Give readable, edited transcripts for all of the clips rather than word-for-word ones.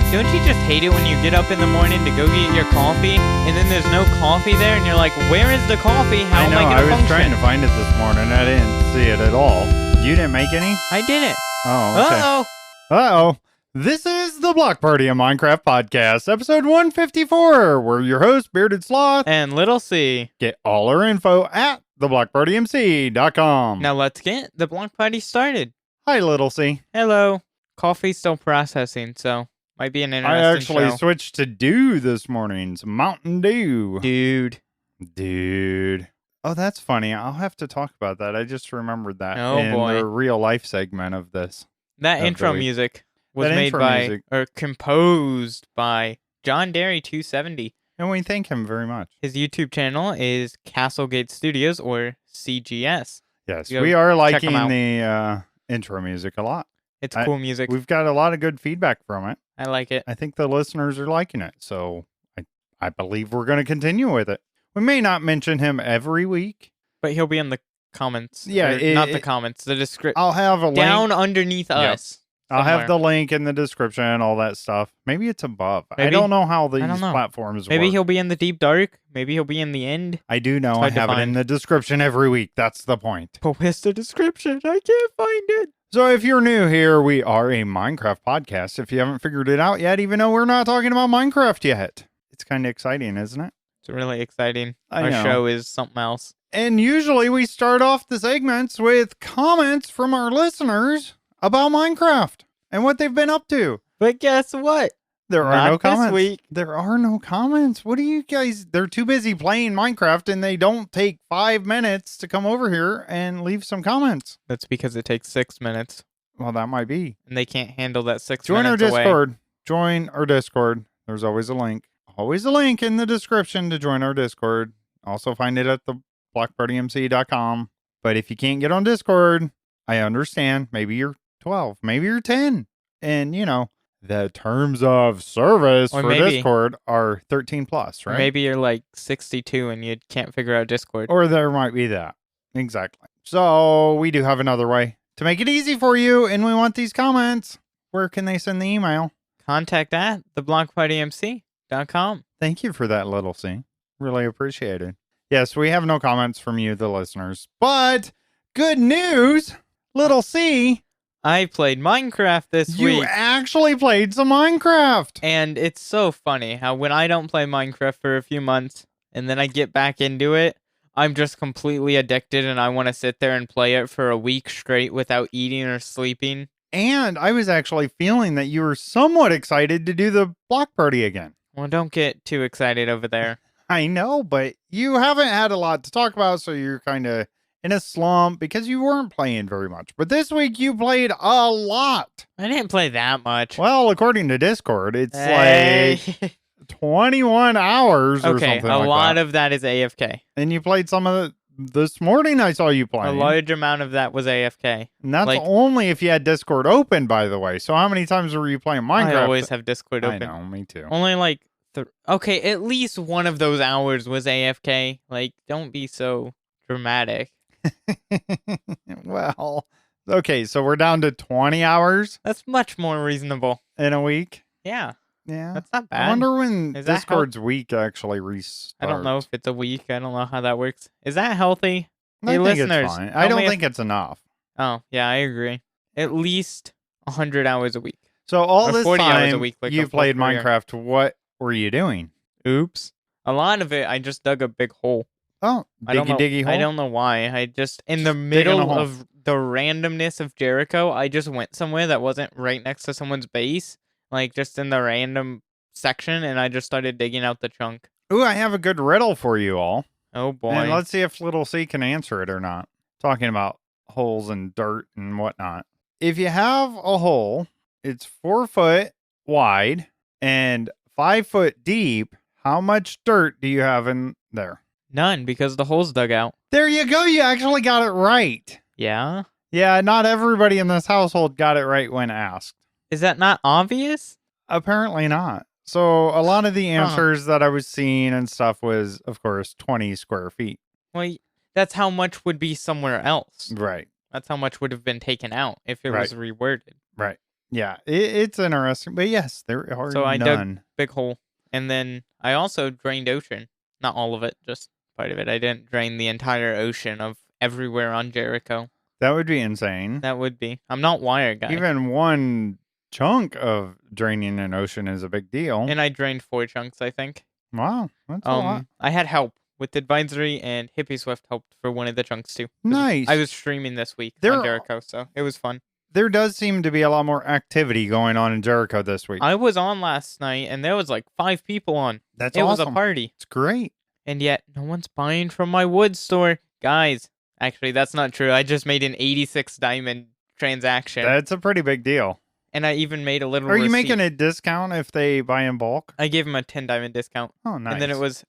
Don't you just hate it when you get up in the morning to go get your coffee, and then there's no coffee there, and you're like, where is the coffee? How am I going to function? I was trying to find it this morning. I didn't see it at all. You didn't make any? I didn't. Oh, okay. Uh-oh. Uh-oh. This is the Block Party, a Minecraft podcast, episode 154. We're your hosts, Bearded Sloth. And Little C. Get all our info at theblockpartymc.com. Now let's get the Block Party started. Hi, Little C. Hello. Coffee's still processing, so might be an interesting I actually show. switched to Dew this morning. Some Mountain Dew. Dude. Oh, that's funny. I'll have to talk about that. I just remembered that in boy. the real life segment of this. That intro music was made by, or composed by John Derry 270. And we thank him very much. His YouTube channel is Castlegate Studios, or CGS. Yes, we are liking the intro music a lot. It's cool music. We've got a lot of good feedback from it. I like it. I think the listeners are liking it, so I believe we're going to continue with it. We may not mention him every week, but he'll be in the comments. Yeah, not the comments, the description. I'll have a link down underneath us. I'll have the link in the description, all that stuff. Maybe it's above. Maybe. I don't know how these platforms work. Maybe he'll be in the deep dark. Maybe he'll be in the end. I do know I have it in the description every week. That's the point. But where's the description? I can't find it. So if you're new here, we are a Minecraft podcast. If you haven't figured it out yet, even though we're not talking about Minecraft yet. It's kind of exciting, isn't it? It's really exciting. Our show is something else. And usually we start off the segments with comments from our listeners about Minecraft and what they've been up to. But guess what? There are no comments. This week. There are no comments. What do you guys... They're too busy playing Minecraft and they don't take 5 minutes to come over here and leave some comments. That's because it takes 6 minutes. Well, that might be. And they can't handle that 6 minutes away. Join our Discord. Join our Discord. There's always a link. Always a link in the description to join our Discord. Also find it at theblockpartymc.com. But if you can't get on Discord, I understand. Maybe you're 12. Maybe you're 10. And, you know, the terms of service for Discord are 13 plus, right? Or maybe you're like 62 and you can't figure out Discord. Or there might be that. Exactly. So we do have another way to make it easy for you. And we want these comments. Where can they send the email? Contact at theblockpartymc.com. Thank you for that, Little C. Really appreciate it. Yes, we have no comments from you, the listeners. But good news, Little C. I played Minecraft this week. You actually played some Minecraft. And it's so funny how when I don't play Minecraft for a few months and then I get back into it, I'm just completely addicted and I want to sit there and play it for a week straight without eating or sleeping. And I was actually feeling that you were somewhat excited to do the block party again. Well, don't get too excited over there. I know, but you haven't had a lot to talk about, so you're kind of in a slump because you weren't playing very much. But this week you played a lot. I didn't play that much. Well, according to Discord, it's like 21 hours or something like that. Okay, a lot of that is AFK. And you played some of it this morning. I saw you playing. A large amount of that was AFK. And that's only if you had Discord open, by the way. So how many times were you playing Minecraft? I always have Discord open. I know, me too. Only like, okay, at least one of those hours was AFK. Like, don't be so dramatic. Well, okay, so we're down to 20 hours. That's much more reasonable. In a week? Yeah. Yeah. That's not bad. I wonder when Discord's week actually restarts. I don't know if it's a week. I don't know how that works. Is that healthy? I think listeners, it's fine. I don't think it's enough. Oh, yeah, I agree. At least 100 hours a week. So all this 40 time hours a week, like you played Minecraft, what were you doing? Oops. A lot of it, I just dug a big hole. Oh, diggy hole? I don't know why. I just, in the middle of the randomness of Jericho, I just went somewhere that wasn't right next to someone's base, like just in the random section, and I just started digging out the chunk. Ooh, I have a good riddle for you all. Oh, boy. And let's see if Little C can answer it or not. Talking about holes and dirt and whatnot. If you have a hole, it's 4 foot wide and 5 foot deep, how much dirt do you have in there? None, because the hole's dug out. There you go. You actually got it right. Yeah? Yeah, not everybody in this household got it right when asked. Is that not obvious? Apparently not. So a lot of the answers that I was seeing and stuff was, of course, 20 square feet. Well, that's how much would be somewhere else. Right. That's how much would have been taken out if it was reworded. Right. Yeah, it's interesting. But yes, there are So I dug none. big hole, and then I also drained ocean. Not all of it, just part of it. I didn't drain the entire ocean of everywhere on Jericho. That would be insane. That would be. I'm not wire guy. Even one chunk of draining an ocean is a big deal. And I drained 4 chunks, I think. Wow, that's a lot. I had help with advisory, and Hippie Swift helped for one of the chunks too. Nice. I was streaming this week on Jericho, so it was fun. There does seem to be a lot more activity going on in Jericho this week. I was on last night, and there was like 5 people on. That's awesome. It was a party. It's great. And yet, no one's buying from my wood store. Guys, actually, that's not true. I just made an 86 diamond transaction. That's a pretty big deal. And I even made a little Are you receipt. making a discount if they buy in bulk? I gave them a 10 diamond discount. Oh, nice. And then it was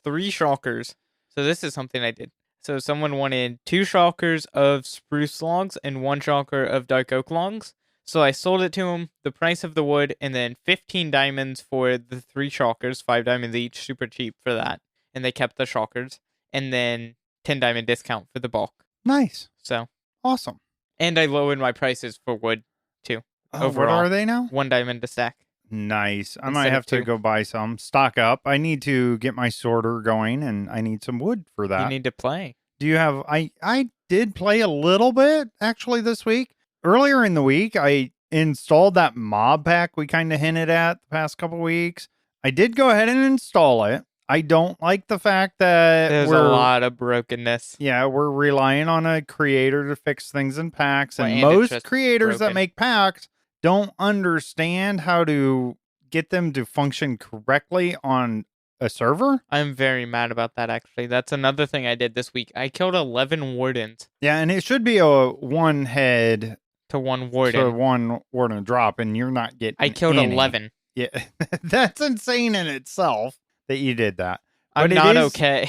3 shulkers. So this is something I did. So someone wanted 2 shulkers of spruce logs and 1 shulker of dark oak logs. So I sold it to them, the price of the wood, and then 15 diamonds for the 3 shulkers, 5 diamonds each, super cheap for that. And they kept the shulkers. And then 10 diamond discount for the bulk. Nice. So. Awesome. And I lowered my prices for wood, too. Oh, overall. What are they now? 1 diamond a stack. Nice. I might have to go buy some. Stock up. I need to get my sorter going, and I need some wood for that. You need to play. Do you have... I did play a little bit, actually, this week. Earlier in the week, I installed that mob pack we kind of hinted at the past couple weeks. I did go ahead and install it. I don't like the fact that there's a lot of brokenness. Yeah, we're relying on a creator to fix things in packs, and most creators that make packs don't understand how to get them to function correctly on a server. I'm very mad about that, actually. That's another thing I did this week. I killed 11 wardens. Yeah, and it should be a 1 head to 1 warden. To 1 warden drop, and you're not getting I killed any. 11. Yeah, that's insane in itself that you did that. I'm not okay.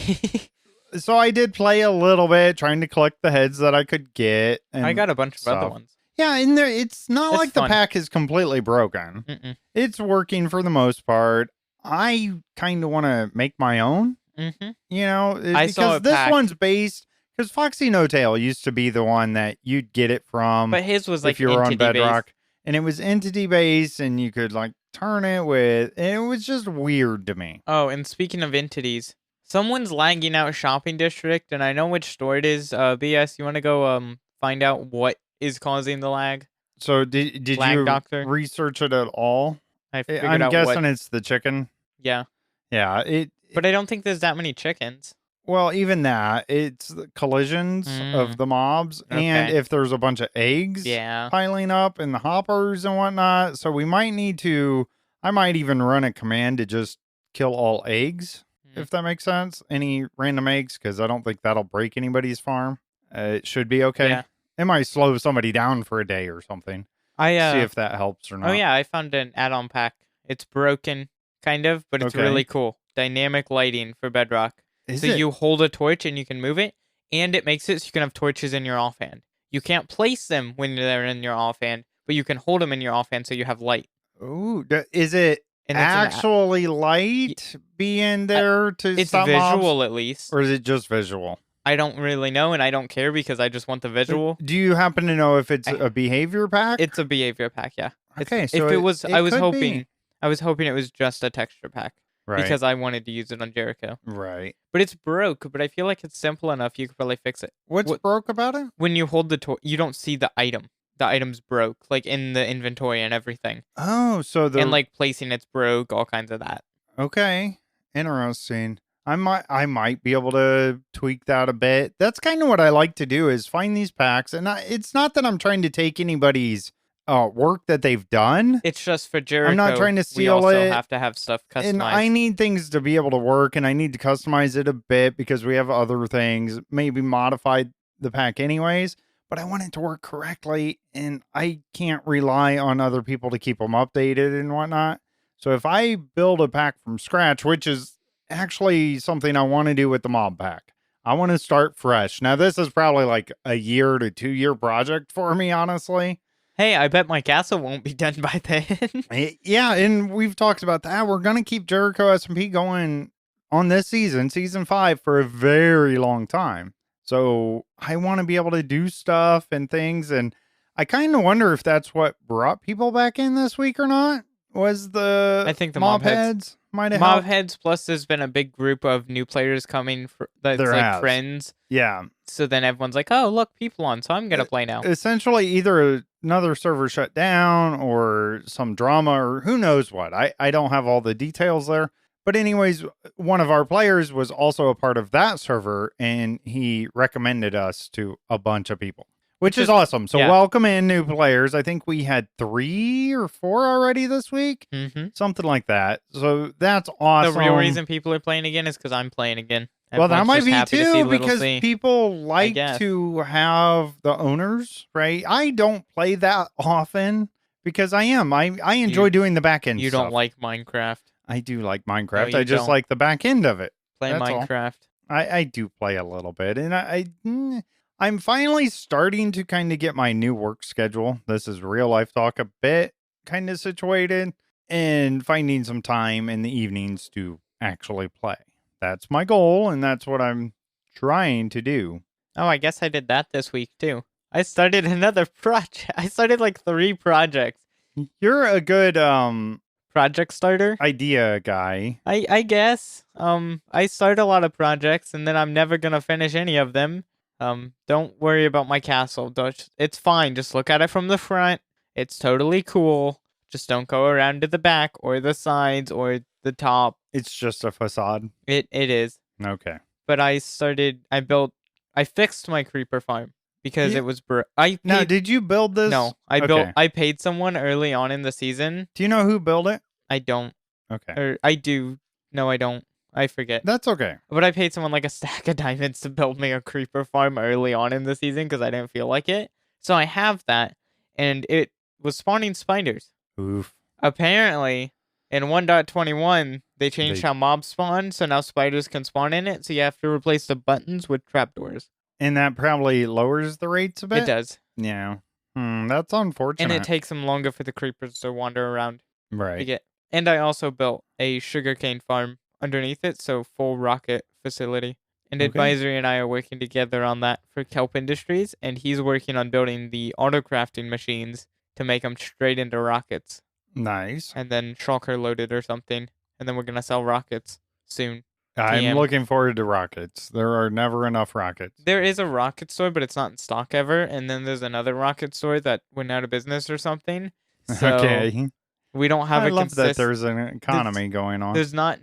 So I did play a little bit, trying to collect the heads that I could get. And I got a bunch of other ones. Yeah, and it's not like the pack is completely broken. It's working for the most part. I kind of want to make my own. You know, because this one's based... Because Foxy No Tail used to be the one that you'd get it from. But his was like if you were on Bedrock. And it was entity based, and you could like turn it with... And it was just weird to me. Oh, and speaking of entities... Someone's lagging out Shopping District, and I know which store it is. BS, you want to go find out what is causing the lag? So did you research it at all? I'm guessing it's the chicken. Yeah. Yeah. But I don't think there's that many chickens. Well, even that, it's the collisions of the mobs, and if there's a bunch of eggs piling up in the hoppers and whatnot. So we might need to... I might even run a command to just kill all eggs. If that makes sense. Any random eggs, because I don't think that'll break anybody's farm. It should be okay. Yeah. It might slow somebody down for a day or something. See if that helps or not. Oh, yeah, I found an add-on pack. It's broken, kind of, but it's really cool. Dynamic lighting for Bedrock. You hold a torch and you can move it, and it makes it so you can have torches in your offhand. You can't place them when they're in your offhand, but you can hold them in your offhand so you have light. Ooh, is it... And actually light being there to it's stop visual mobs? At least, or is it just visual? I don't really know, and I don't care because I just want the visual. Do you happen to know if it's a behavior pack? It's a behavior pack, yeah. Okay, so if it was, I was hoping it was just a texture pack, right? Because I wanted to use it on Jericho, right? But it's broke. But I feel like it's simple enough. You could probably fix it. What's broke about it? When you hold the torch, you don't see the item. The item's broke, like in the inventory and everything. Oh, so and like placing it's broke, all kinds of that. Okay, interesting. I might be able to tweak that a bit. That's kind of what I like to do is find these packs, and it's not that I'm trying to take anybody's work that they've done. It's just for Jericho. I'm not trying to steal we also have to have stuff customized. And I need things to be able to work, and I need to customize it a bit because we have other things, maybe modify the pack anyways. But I want it to work correctly, and I can't rely on other people to keep them updated and whatnot. So if I build a pack from scratch, which is actually something I want to do with the mob pack, I want to start fresh. Now, this is probably like a 1 to 2 year project for me, honestly. Hey, I bet my castle won't be done by then. Yeah, and we've talked about that. We're going to keep Jericho SMP going on this season, season 5, for a very long time. So I want to be able to do stuff and things. And I kind of wonder if that's what brought people back in this week or not. Was the I think the mob heads might have mob helped? heads, plus there's been a big group of new players coming that's There like has. friends. Yeah. So then everyone's like, oh, look, people on, so I'm going to play now. Essentially, either another server shut down or some drama or who knows what. I don't have all the details there. But anyways, one of our players was also a part of that server, and he recommended us to a bunch of people, which is awesome. So welcome in new players. I think we had 3 or 4 already this week, something like that. So that's awesome. The real reason people are playing again is because I'm playing again. Well, that might be too, because people like to have the owners, right? I don't play that often because I enjoy doing the back end stuff. You don't like Minecraft. I do like Minecraft. No, I just like the back end of it. Play Minecraft. I do play a little bit, and I'm finally starting to kind of get my new work schedule. This is real life talk, a bit kind of situated, and finding some time in the evenings to actually play. That's my goal, and that's what I'm trying to do. Oh, I guess I did that this week too. I started another project. I started like 3 projects. You're a good project starter idea guy. I guess. I start a lot of projects and then I'm never gonna finish any of them. Don't worry about my castle. It's fine. Just look at it from the front. It's totally cool. Just don't go around to the back or the sides or the top. It's just a facade. It is. Okay. But I fixed my creeper farm because it was Now, did you build this? No, I paid someone early on in the season. Do you know who built it? I don't. Okay. Or I do. No, I don't. I forget. That's okay. But I paid someone like a stack of diamonds to build me a creeper farm early on in the season because I didn't feel like it. So I have that, and it was spawning spiders. Oof. Apparently, in 1.21, they changed how mobs spawn, so now spiders can spawn in it, so you have to replace the buttons with trapdoors. And that probably lowers the rates a bit? It does. Yeah. That's unfortunate. And it takes them longer for the creepers to wander around. Right. And I also built a sugarcane farm underneath it, so full rocket facility. And Advisory and I are working together on that for Kelp Industries, and he's working on building the auto-crafting machines to make them straight into rockets. Nice. And then shulker loaded or something, and then we're going to sell rockets soon. I'm looking forward to rockets. There are never enough rockets. There is a rocket store, but it's not in stock ever, and then there's another rocket store that went out of business or something. So we don't have I love that there's an economy going on. There's not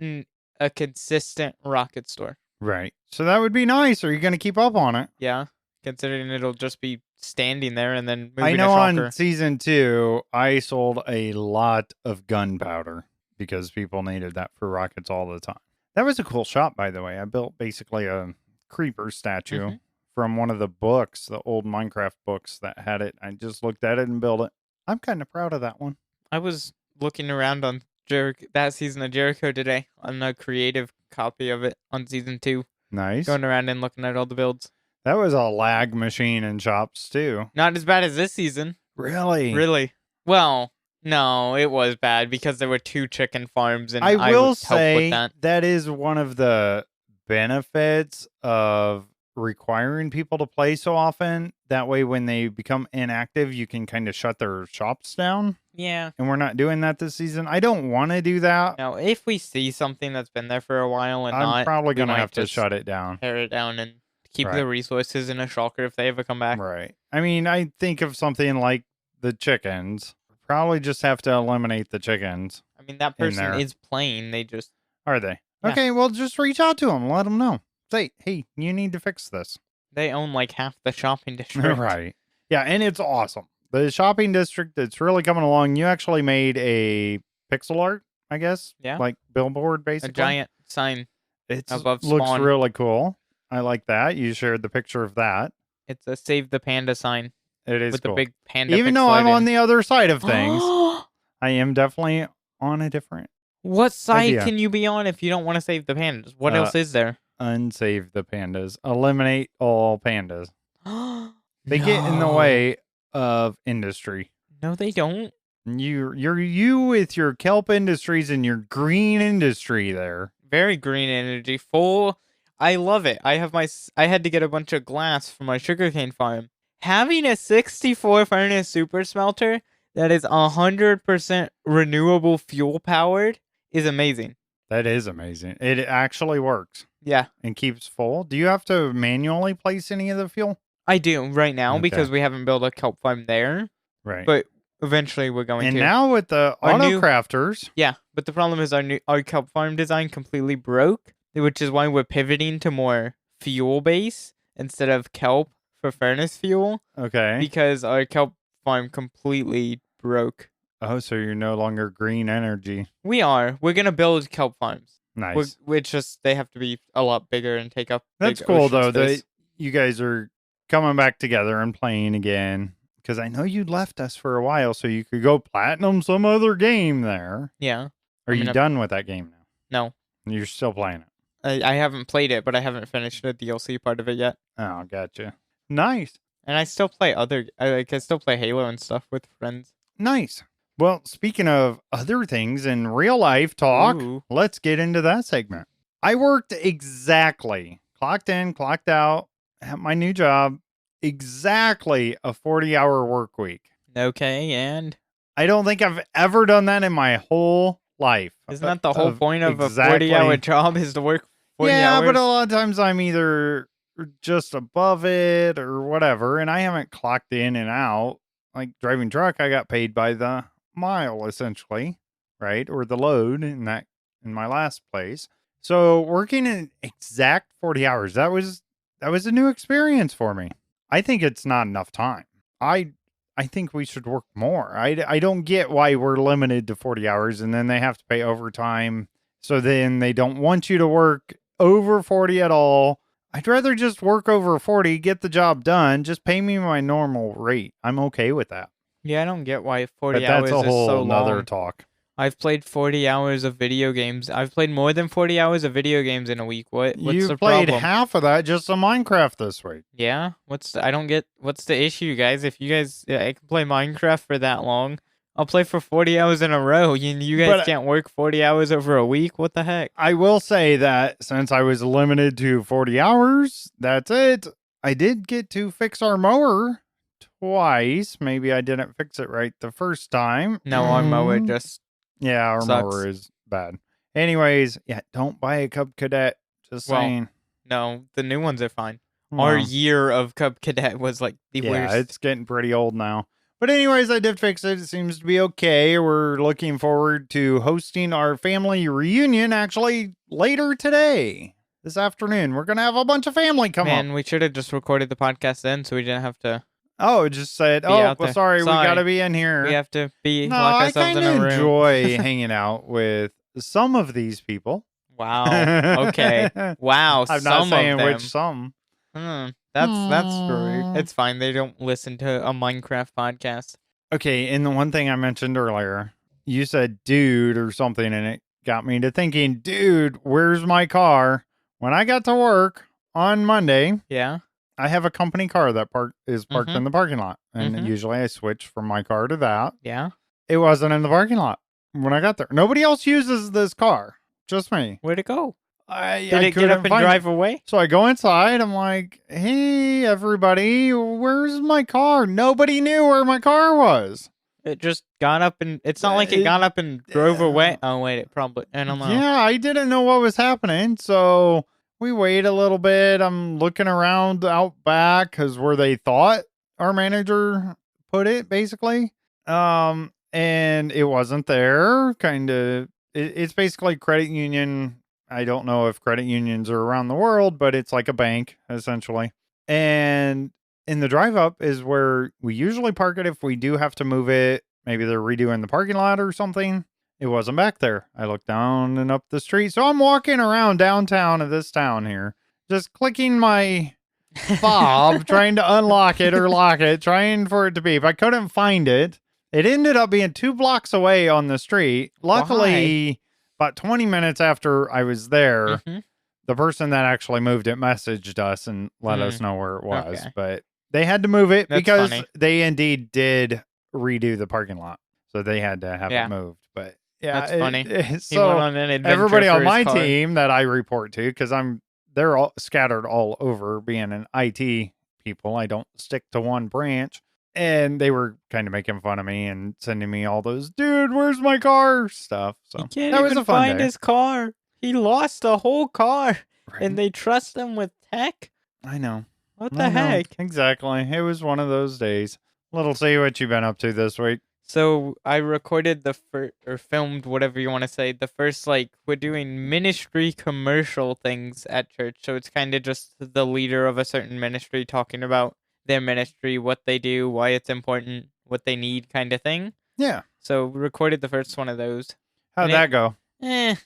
a consistent rocket store. Right. So that would be nice. Are you going to keep up on it? Yeah. Considering it'll just be standing there and then moving I know on season 2, I sold a lot of gunpowder because people needed that for rockets all the time. That was a cool shop, by the way. I built basically a creeper statue from one of the books, the old Minecraft books that had it. I just looked at it and built it. I'm kind of proud of that one. I was looking around on that season of Jericho today on a creative copy of it on season 2. Nice. Going around and looking at all the builds. That was a lag machine in shops too. Not as bad as this season. Really? Really? Well, no, it was bad because there were 2 chicken farms, and I will say that is one of the benefits of requiring people to play so often. That way, when they become inactive, you can kind of shut their shops down. Yeah. And we're not doing that this season. I don't want to do that. Now, if we see something that's been there for a while and I'm probably going to have to shut it down. Tear it down and keep the resources in a shulker if they ever come back. Right. I mean, I think of something like the chickens. Probably just have to eliminate the chickens. I mean, that person is playing. They just... Are they? Yeah. Okay, well, just reach out to them. Let them know. Say, hey, you need to fix this. They own like half the shopping district. Right. Yeah, and it's awesome. The shopping district, it's really coming along. You actually made a pixel art, I guess. Yeah. Like billboard, basically. A giant sign above Spawn. Looks really cool. I like that. You shared the picture of that. It's a Save the Panda sign. It is with cool. the big panda. Even though I'm on the other side of things, I am definitely on a different. What side can you be on if you don't want to save the pandas? What else is there? Unsave the pandas. Eliminate all pandas. They get in the way of industry. No, they don't. You with your kelp industries and your green industry there. Very green energy. Full. I love it. I had to get a bunch of glass for my sugarcane farm. having a 64 furnace super smelter that is 100% renewable fuel powered is amazing. That is amazing. It actually works. Yeah. And keeps full. Do you have to manually place any of the fuel? I do right now because we haven't built a kelp farm there. Right. But eventually we're going to. And now with the auto crafters. Yeah, but the problem is our kelp farm design completely broke, which is why we're pivoting to more fuel base instead of kelp for furnace fuel. Okay. Because our kelp farm completely broke. Oh, so you're no longer green energy. We are. We're going to build kelp farms. Nice. Which just, they have to be a lot bigger and take up. That's cool, though, that you guys are coming back together and playing again. Because I know you left us for a while so you could go platinum some other game there. Yeah. Are you done with that game now? No. You're still playing it? I haven't played it, but I haven't finished the DLC part of it yet. Oh, gotcha. Nice. And I still play I still play Halo and stuff with friends. Nice. Well, speaking of other things in real life talk, let's get into that segment. I worked exactly, clocked in, clocked out at my new job, exactly a 40-hour work week. Okay, and? I don't think I've ever done that in my whole life. Isn't that the whole point of a 40-hour job is to work 40 hours? Yeah, but a lot of times I'm either just above it or whatever, and I haven't clocked in and out. Like driving truck, I got paid by the mile essentially, right? Or the load in my last place. So working an exact 40 hours, that was a new experience for me. I think it's not enough time. I think we should work more. I don't get why we're limited to 40 hours and then they have to pay overtime. So then they don't want you to work over 40 at all. I'd rather just work over 40, get the job done. Just pay me my normal rate. I'm okay with that. Yeah, I don't get why 40 hours is so long. That's a whole nother talk. I've played 40 hours of video games. I've played more than 40 hours of video games in a week. What's the problem? You played half of that just on Minecraft this week. Yeah? I don't get... What's the issue, guys? If you guys... I can play Minecraft for that long. I'll play for 40 hours in a row. You guys can't work 40 hours over a week? What the heck? I will say that since I was limited to 40 hours, that's it. I did get to fix our mower twice. Maybe I didn't fix it right the first time. No, our mower just our mower is bad. Anyways, don't buy a Cub Cadet. Just saying. No, the new ones are fine. Our year of Cub Cadet was like the worst. Yeah, it's getting pretty old now. But anyways, I did fix it. It seems to be okay. We're looking forward to hosting our family reunion actually later today. This afternoon. We're going to have a bunch of family come up. Man, we should have just recorded the podcast then so we didn't have to... Oh, it just said, sorry, we got to be in here. We have to be... No, I kind of enjoy hanging out with some of these people. Wow. Okay. Wow. I'm not saying which some. That's great. It's fine. They don't listen to a Minecraft podcast. Okay, and the one thing I mentioned earlier, you said dude or something, and it got me to thinking, dude, where's my car? When I got to work on Monday, I have a company car that is parked in the parking lot. And usually I switch from my car to that. Yeah. It wasn't in the parking lot when I got there. Nobody else uses this car. Just me. Where'd it go? Did it get up and drive away? So I go inside. I'm like, hey, everybody, where's my car? Nobody knew where my car was. It just got up and... It's not like it got up and drove away. Oh, wait, it probably... I don't know. Yeah, I didn't know what was happening. So we wait a little bit. I'm looking around out back because where they thought our manager put it, basically. And it wasn't there. Kind of... It's basically credit union... I don't know if credit unions are around the world, but it's like a bank, essentially. And in the drive up is where we usually park it if we do have to move it. Maybe they're redoing the parking lot or something. It wasn't back there. I looked down and up the street. So I'm walking around downtown of this town here, just clicking my fob, trying to unlock it or lock it, trying for it to be. If I couldn't find it, it ended up being 2 blocks away on the street. Luckily... About 20 minutes after I was there, the person that actually moved it messaged us and let us know where it was. Okay. But they had to move it because they indeed did redo the parking lot. So they had to have it moved. But yeah, that's funny. So everybody on my team that I report to, because they're all scattered all over being an IT people. I don't stick to one branch. And they were kind of making fun of me and sending me all those, dude, where's my car stuff. So he can't that was even a fun find day. his car. He lost a whole car, Right. and they trust him with tech. I know. What the heck? Exactly. It was one of those days. Little see what you've been up to this week. So I recorded or filmed, whatever you want to say, the first, like, we're doing ministry commercial things at church. So it's kind of just the leader of a certain ministry talking about their ministry, what they do, why it's important, what they need, kind of thing. Yeah. So we recorded the first one of those. How'd that go? I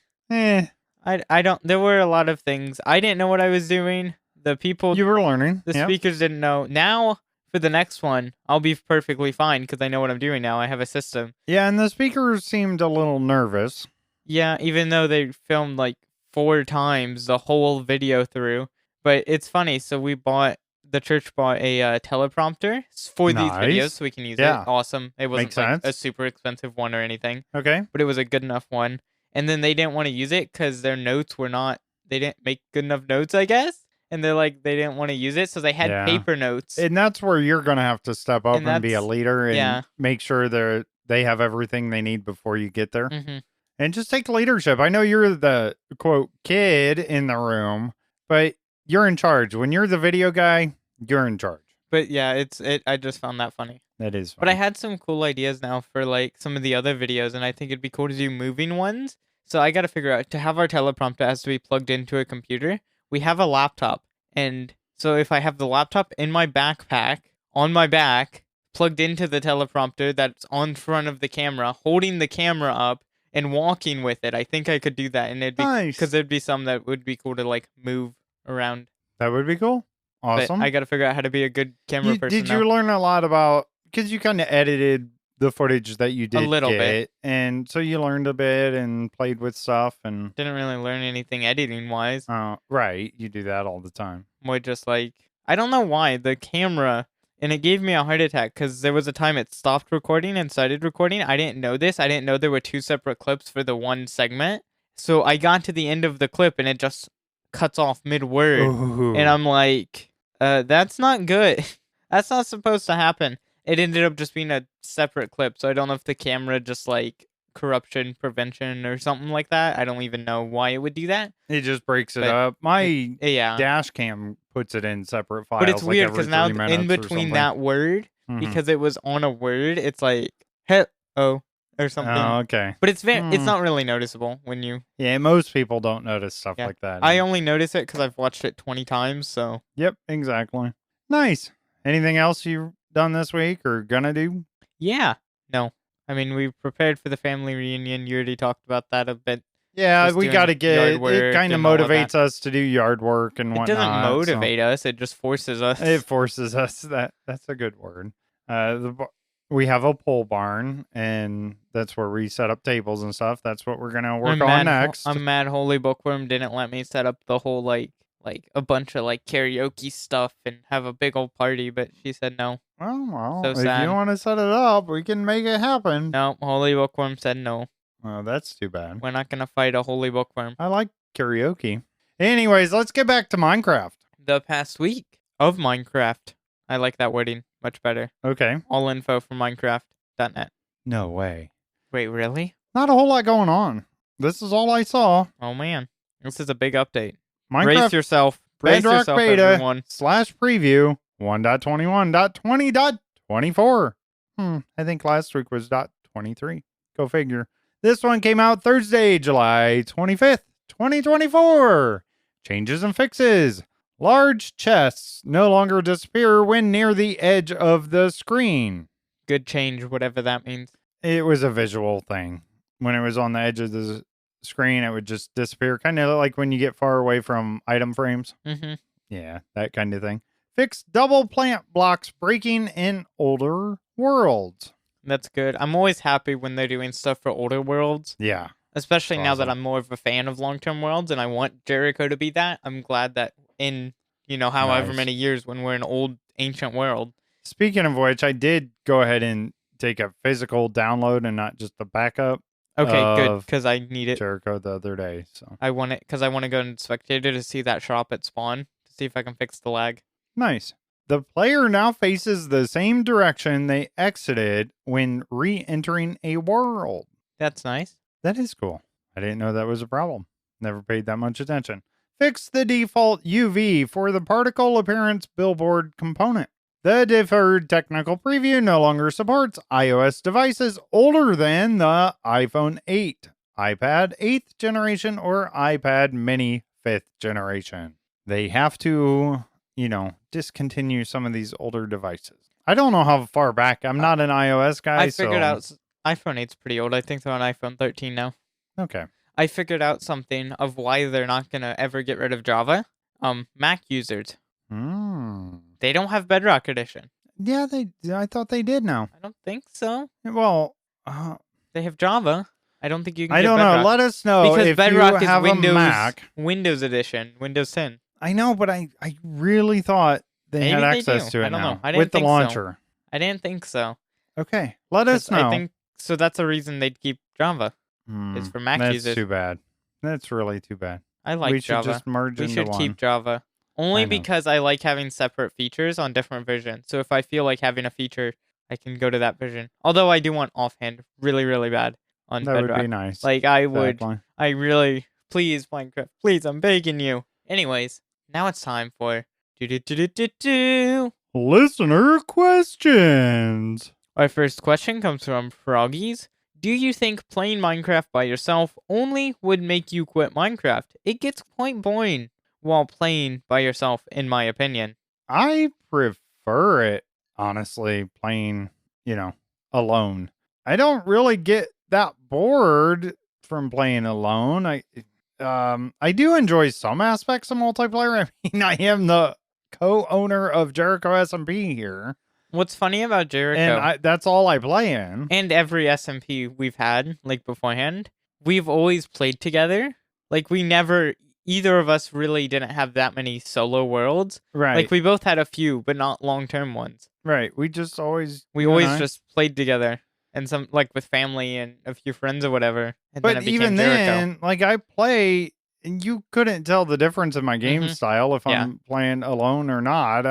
don't, there were a lot of things. I didn't know what I was doing. The people, you were learning. The speakers didn't know. Now, for the next one, I'll be perfectly fine because I know what I'm doing now. I have a system. Yeah, and the speakers seemed a little nervous. Yeah, even though they filmed like 4 times the whole video through. But it's funny. So the church bought a teleprompter for these videos so we can use it. Awesome. It wasn't like a super expensive one or anything. Okay. But it was a good enough one. And then they didn't want to use it because their notes they didn't make good enough notes, I guess. And they're like, they didn't want to use it, so they had paper notes. And that's where you're going to have to step up and be a leader and make sure they have everything they need before you get there. Mm-hmm. And just take leadership. I know you're the, quote, kid in the room, but you're in charge. When you're the video guy, you're in charge. But yeah, I just found that funny. That is funny. But I had some cool ideas now for like some of the other videos, and I think it'd be cool to do moving ones. So I got to figure out, to have our teleprompter has to be plugged into a computer. We have a laptop, and so if I have the laptop in my backpack, on my back, plugged into the teleprompter that's on front of the camera, holding the camera up and walking with it, I think I could do that, and it'd be nice. Because there'd be some that would be cool to like move around. That would be cool. Awesome. But I got to figure out how to be a good camera person. Did you learn a lot about, because you kind of edited the footage that you did a little bit, and so you learned a bit and played with stuff and didn't really learn anything editing wise. Right, you do that all the time. More just like, I don't know why the camera, and it gave me a heart attack because there was a time it stopped recording and started recording. I didn't know this. I didn't know there were 2 separate clips for the one segment. So I got to the end of the clip and it just cuts off mid-word. Ooh. And I'm like, that's not good. That's not supposed to happen. It ended up just being a separate clip, so I don't know if the camera just like corruption prevention or something like that. I don't even know why it would do that. It just breaks it up. My dash cam puts it in separate files. But it's weird because now in between that word, because it was on a word, it's like or something. Oh, okay. But it's it's not really noticeable when you. Yeah, most people don't notice stuff like that. I only notice it because I've watched it 20 times. So. Yep, exactly. Nice. Anything else you've done this week or gonna do? Yeah. No. I mean, we prepared for the family reunion. You already talked about that a bit. Yeah, we got to get it. Kind of motivates us to do yard work and whatnot. It doesn't motivate us. It just forces us. It forces us. That's a good word. We have a pole barn, and that's where we set up tables and stuff. That's what we're gonna work on next. I'm mad HolyBookworm didn't let me set up the whole like a bunch of like karaoke stuff and have a big old party, but she said no. Well, so if sad. you want to set it up, we can make it happen. No, HolyBookworm said no. Oh, that's too bad. We're not gonna fight a HolyBookworm. I like karaoke. Anyways, let's get back to Minecraft. The past week of Minecraft. I like that wording much better. Okay. All info from Minecraft.net. No way. Wait, really? Not a whole lot going on. This is all I saw. Oh man, this is a big update. Minecraft Brace yourself. Brace Bedrock yourself, Beta everyone. /preview 1.21.20.24. I think last week was .23. Go figure. This one came out Thursday, July 25th, 2024. Changes and fixes. Large chests no longer disappear when near the edge of the screen. Good change, whatever that means. It was a visual thing. When it was on the edge of the screen, it would just disappear. Kind of like when you get far away from item frames. Mm-hmm. Yeah, that kind of thing. Fix double plant blocks breaking in older worlds. That's good. I'm always happy when they're doing stuff for older worlds. Yeah. Especially now that I'm more of a fan of long-term worlds and I want Jericho to be that. I'm glad that in, however many years when we're an old ancient world. Speaking of which, I did go ahead and take a physical download and not just a backup. Okay, good, because I need it. Jericho the other day. So I want it because I want to go in Spectator to see that shop at spawn to see if I can fix the lag. Nice. The player now faces the same direction they exited when re-entering a world. That's nice. That is cool. I didn't know that was a problem. Never paid that much attention. Fix the default UV for the particle appearance billboard component. The deferred technical preview no longer supports iOS devices older than the iPhone 8, iPad 8th generation, or iPad mini 5th generation. They have to, discontinue some of these older devices. I don't know how far back. I'm not an iOS guy. I figured out iPhone 8's pretty old. I think they're on iPhone 13 now. Okay. I figured out something of why they're not going to ever get rid of Java. Mac users. They don't have Bedrock Edition. Yeah, I thought they did now. I don't think so. Well, they have Java. I don't think you can I get don't Bedrock. know. Let us know because if Bedrock you have is Windows, a Mac. Windows Edition, Windows 10. I know, but I really thought they had access to it I don't now. know. I didn't with the think launcher. So. I didn't think so. Okay, let us know. I think so. That's a reason they'd keep Java. It's for Mac users. That's too bad. That's really too bad. I like we Java. Should just merge we into should one. keep Java. Only because I like having separate features on different versions. So if I feel like having a feature, I can go to that version. Although I do want offhand really, really bad on that Bedrock. Would be nice. Like I would. I really. Please, Minecraft. Please, I'm begging you. Anyways, now it's time for listener questions. Our first question comes from Froggies. Do you think playing Minecraft by yourself only would make you quit Minecraft? It gets quite boring while playing by yourself, in my opinion. I prefer it, honestly, playing, alone. I don't really get that bored from playing alone. I do enjoy some aspects of multiplayer. I mean, I am the co-owner of Jericho SMP here. What's funny about Jericho, and that's all I play in, and every SMP we've had, like beforehand, we've always played together. Like we never, either of us really didn't have that many solo worlds. Right. Like we both had a few, but not long-term ones. Right. We just always, just played together. And some, like, with family and a few friends or whatever. And but then it became even Jericho. then, like, I play, and you couldn't tell the difference in my game style if I'm playing alone or not.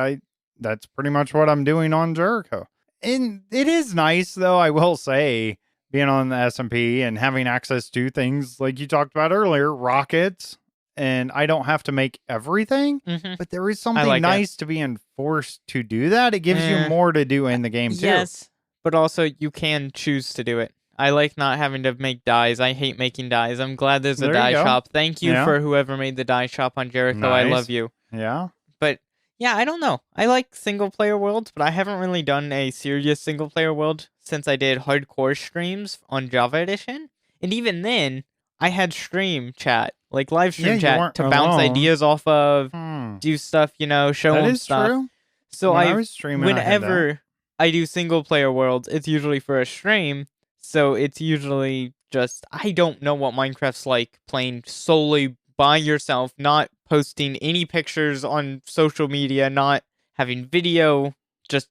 That's pretty much what I'm doing on Jericho. And it is nice, though, I will say, being on the SMP and having access to things like you talked about earlier, rockets, and I don't have to make everything. But there is something nice to being forced to do that. It gives you more to do in the game, too. Yes. But also, you can choose to do it. I like not having to make dyes. I hate making dyes. I'm glad there's a dye shop. Thank you for whoever made the dye shop on Jericho. Nice. I love you. Yeah. But, yeah, I don't know. I like single-player worlds, but I haven't really done a serious single-player world since I did hardcore streams on Java Edition. And even then, I had stream chat, like live stream chat, to bounce ideas off of, do stuff, show them stuff. That is true. So when I was streaming, whenever I do single player worlds, it's usually for a stream, so it's usually just, I don't know what Minecraft's like playing solely by yourself, not posting any pictures on social media, not having video, just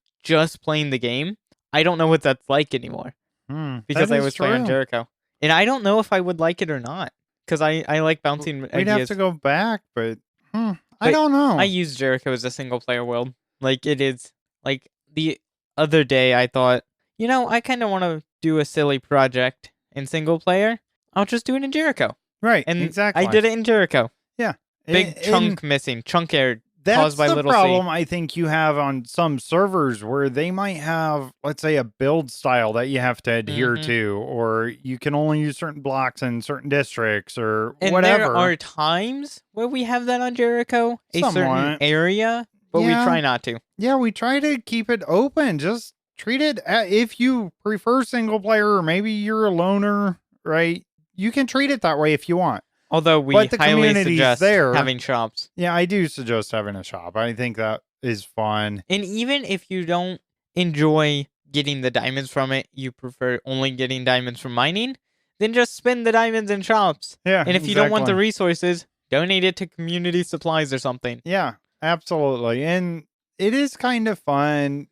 playing the game. I don't know what that's like anymore, because I was playing on Jericho. And I don't know if I would like it or not, because I like bouncing ideas. We'd have to go back, but I don't know. I use Jericho as a single player world. Like, it is, like, the other day I thought, I kind of want to do a silly project in single player. I'll just do it in Jericho. Right, and exactly. I did it in Jericho. Yeah. Big chunk missing. Chunk error caused by That's little the problem C. I think you have on some servers where they might have, let's say, a build style that you have to adhere to, or you can only use certain blocks in certain districts or whatever. There are times where we have that on Jericho, certain area, but we try not to. Yeah, we try to keep it open. Just treat it, if you prefer single player or maybe you're a loner, right? You can treat it that way if you want. Although we highly suggest having shops. Yeah, I do suggest having a shop. I think that is fun. And even if you don't enjoy getting the diamonds from it, you prefer only getting diamonds from mining, then just spend the diamonds in shops. Yeah, and if you don't want the resources, donate it to community supplies or something. Yeah, absolutely. And it is kind of fun.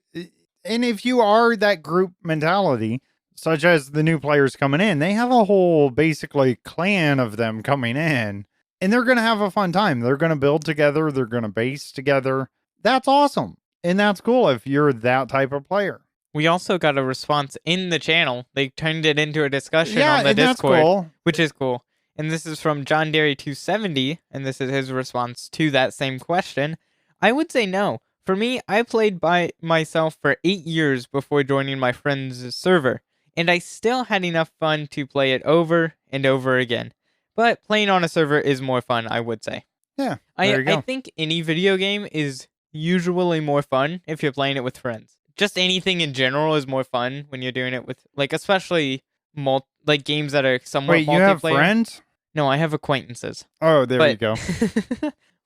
And if you are that group mentality, such as the new players coming in, they have a whole basically clan of them coming in, and they're going to have a fun time. They're going to build together. They're going to base together. That's awesome. And that's cool if you're that type of player. We also got a response in the channel. They turned it into a discussion Yeah, on the and Discord, that's cool. which is cool. And this is from John Derry 270, and this is his response to that same question. I would say no. For me, I played by myself for 8 years before joining my friend's server, and I still had enough fun to play it over and over again. But playing on a server is more fun, I would say. Yeah, there you go. I think any video game is usually more fun if you're playing it with friends. Just anything in general is more fun when you're doing it with, like, especially games that are somewhat multiplayer. Wait, you have friends? No, I have acquaintances. Oh, there you go.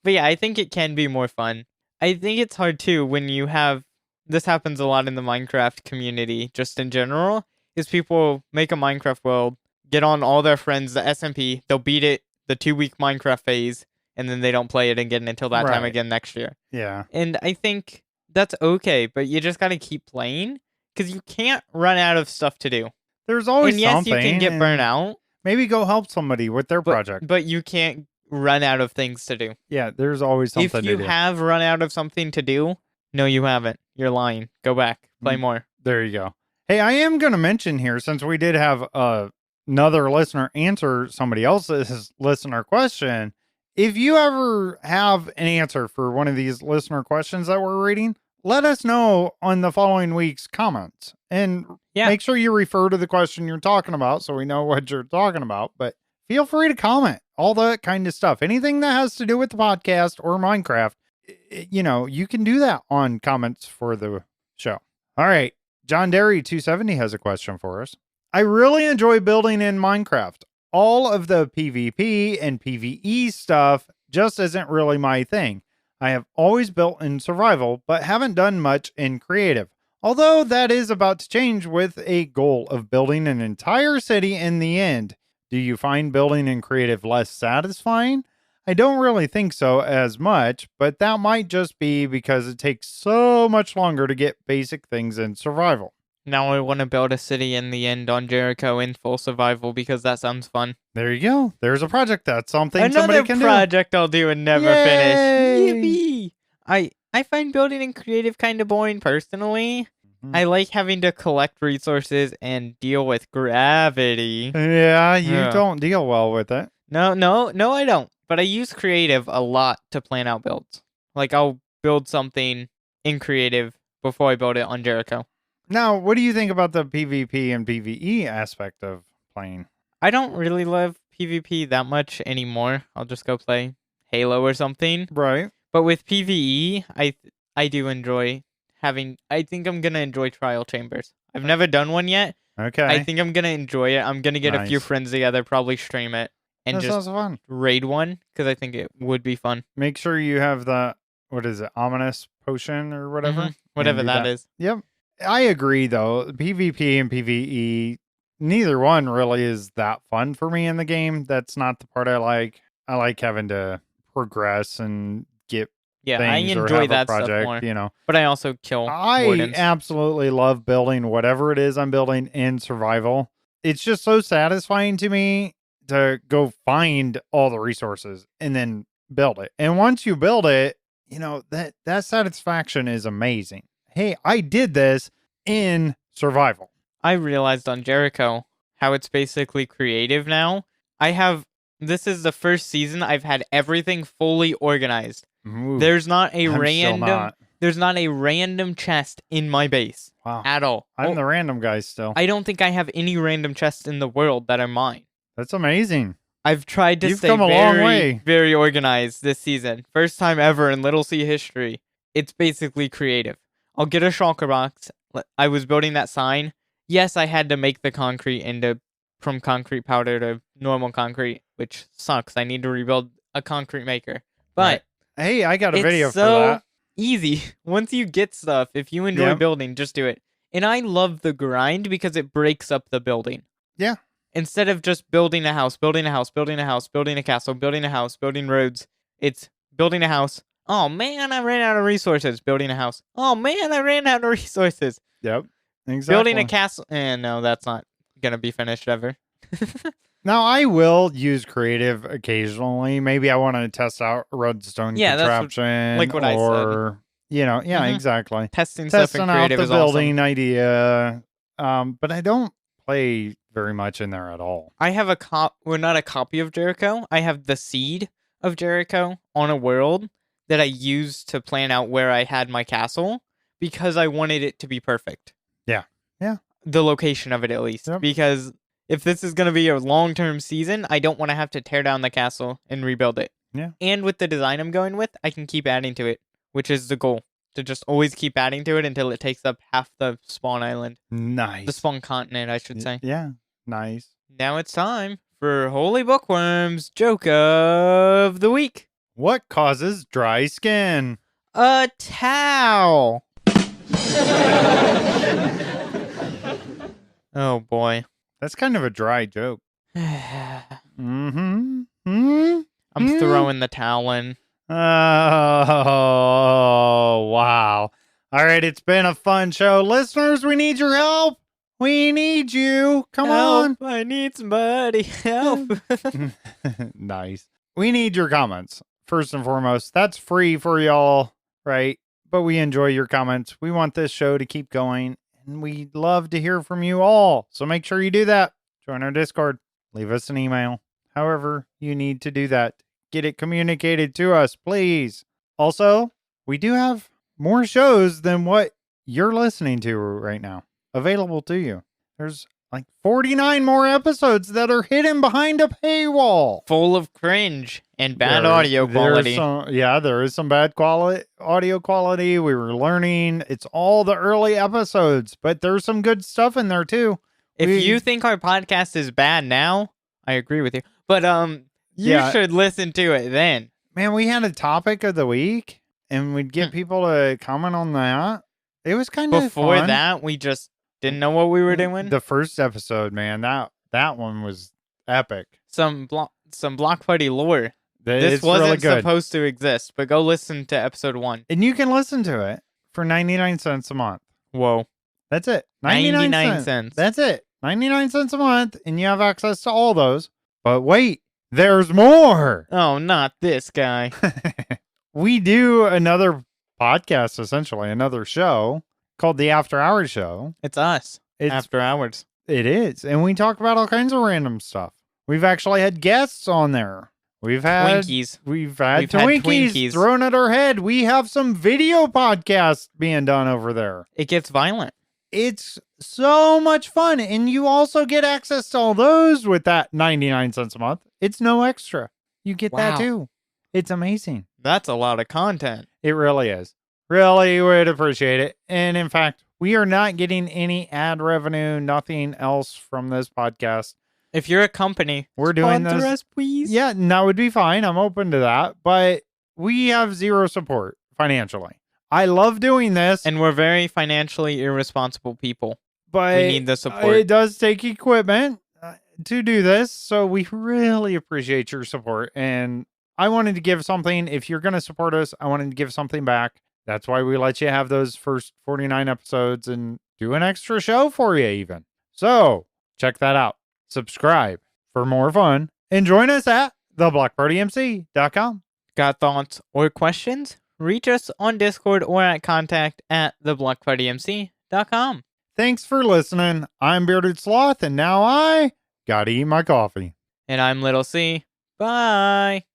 But yeah, I think it can be more fun. I think it's hard too when you have, this happens a lot in the Minecraft community, just in general, is people make a Minecraft world, get on all their friends, the SMP, they'll beat it the 2-week Minecraft phase, and then they don't play it again until that time again next year. Yeah. And I think that's okay, but you just got to keep playing because you can't run out of stuff to do. There's always and yes, something. You can get burnt out. Maybe go help somebody with their project. But you can't run out of things to do. Yeah, there's always something to do. If you have run out of something to do, no, you haven't. You're lying. Go back. Play more. There you go. Hey, I am going to mention here, since we did have another listener answer somebody else's listener question, if you ever have an answer for one of these listener questions that we're reading, let us know on the following week's comments. And make sure you refer to the question you're talking about so we know what you're talking about. But feel free to comment, all that kind of stuff. Anything that has to do with the podcast or Minecraft, you can do that on comments for the show. All right. John Derry 270 has a question for us. I really enjoy building in Minecraft. All of the PvP and PvE stuff just isn't really my thing. I have always built in survival, but haven't done much in creative. Although that is about to change with a goal of building an entire city in the end. Do you find building in creative less satisfying? I don't really think so as much, but that might just be because it takes so much longer to get basic things in survival. Now I want to build a city in the end on Jericho in full survival because that sounds fun. There you go. There's a project. That's something somebody can do. Another project I'll do and never finish. Yippee! I find building in creative kind of boring personally. Mm-hmm. I like having to collect resources and deal with gravity. Yeah, you don't deal well with it. No, I don't. But I use creative a lot to plan out builds. Like, I'll build something in creative before I build it on Jericho. Now, what do you think about the PvP and PvE aspect of playing? I don't really love PvP that much anymore. I'll just go play Halo or something. Right. But with PvE, I do enjoy having... I think I'm going to enjoy Trial Chambers. I've never done one yet. Okay. I think I'm going to enjoy it. I'm going to get a few friends together, probably stream it. And that just sounds fun. Raid one, because I think it would be fun. Make sure you have the, what is it, ominous potion or whatever? Mm-hmm. Whatever that is. Yep. I agree, though. PvP and PvE, neither one really is that fun for me in the game. That's not the part I like. I like having to progress and get things I enjoy that project, stuff more. But I also kill wardens. I absolutely love building whatever it is I'm building in survival. It's just so satisfying to me to go find all the resources and then build it. And once you build it, that satisfaction is amazing. Hey, I did this in survival. I realized on Jericho how it's basically creative now. This is the first season I've had everything fully organized. Ooh, there's not a random chest in my base at all. I'm the random guy still. I don't think I have any random chests in the world that are mine. That's amazing. I've tried to stay very organized this season. First time ever in Little C history. It's basically creative. I'll get a shulker box. I was building that sign. Yes, I had to make the concrete from concrete powder to normal concrete, which sucks. I need to rebuild a concrete maker. But hey, I got a video for that. Easy. Once you get stuff, if you enjoy building, just do it. And I love the grind because it breaks up the building. Yeah. Instead of just building a house, building a house, building a house, building a castle, building a house, building roads, it's building a house. Oh, man, I ran out of resources. Building a house. Oh, man, I ran out of resources. Yep, exactly. Building a castle. No, that's not going to be finished ever. Now, I will use creative occasionally. Maybe I want to test out redstone contraption. Like what I said. exactly. Testing stuff in Testing out creative the is building awesome. idea. But I don't play very much in there at all. I have not a copy of Jericho. I have the seed of Jericho on a world that I used to plan out where I had my castle because I wanted it to be perfect. Yeah. The location of it, at least. Yep. Because if this is going to be a long-term season, I don't want to have to tear down the castle and rebuild it. Yeah. And with the design I'm going with, I can keep adding to it, which is the goal. To just always keep adding to it until it takes up half the spawn island. Nice. The spawn continent, I should say. Yeah. Nice. Now it's time for Holy Bookworm's Joke of the Week. What causes dry skin? A towel. Oh boy. That's kind of a dry joke. I'm throwing the towel in. Oh, wow. All right, it's been a fun show. Listeners, we need your help. We need you. Come on. I need somebody. Help. Nice. We need your comments. First and foremost, that's free for y'all, right? But we enjoy your comments. We want this show to keep going, and we'd love to hear from you all. So make sure you do that. Join our Discord. Leave us an email. However you need to do that. Get it communicated to us, please. Also, we do have more shows than what you're listening to right now available to you. There's like 49 more episodes that are hidden behind a paywall. Full of cringe and bad audio quality. There is some bad audio quality. We were learning. It's all the early episodes, but there's some good stuff in there too. If you think our podcast is bad now, I agree with you. But you should listen to it then. Man, we had a topic of the week, and we'd get people to comment on that. It was kind of Before fun. that, we just didn't know what we were doing. The first episode, man, that one was epic. Some Block Party lore. This wasn't really good. supposed to exist, but go listen to episode 1. And you can listen to it for 99 cents a month. Whoa. That's it. 99 cents. That's it. 99 cents a month, and you have access to all those. But wait, there's more. Oh, not this guy. We do another podcast, essentially, another show called The After Hours Show. It's us. After Hours. It is. And we talk about all kinds of random stuff. We've actually had guests on there. We've had Twinkies. We've had Twinkies thrown at our head. We have some video podcasts being done over there. It gets violent. It's so much fun. And you also get access to all those with that 99 cents a month. It's no extra. You get that too. It's amazing. That's a lot of content. It really is. Really would appreciate it. And in fact, we are not getting any ad revenue, nothing else from this podcast. If you're a company, we're doing this. Sponsor us, please. Yeah, that would be fine. I'm open to that. But we have zero support financially. I love doing this. And we're very financially irresponsible people. But we need the support. It does take equipment to do this. So we really appreciate your support. And I wanted to give something. If you're going to support us, I wanted to give something back. That's why we let you have those first 49 episodes and do an extra show for you even. So check that out. Subscribe for more fun. And join us at theblockpartymc.com. Got thoughts or questions? Reach us on Discord or at contact@theblockpartymc.com. Thanks for listening. I'm Bearded Sloth, and now I gotta eat my coffee. And I'm Little C. Bye.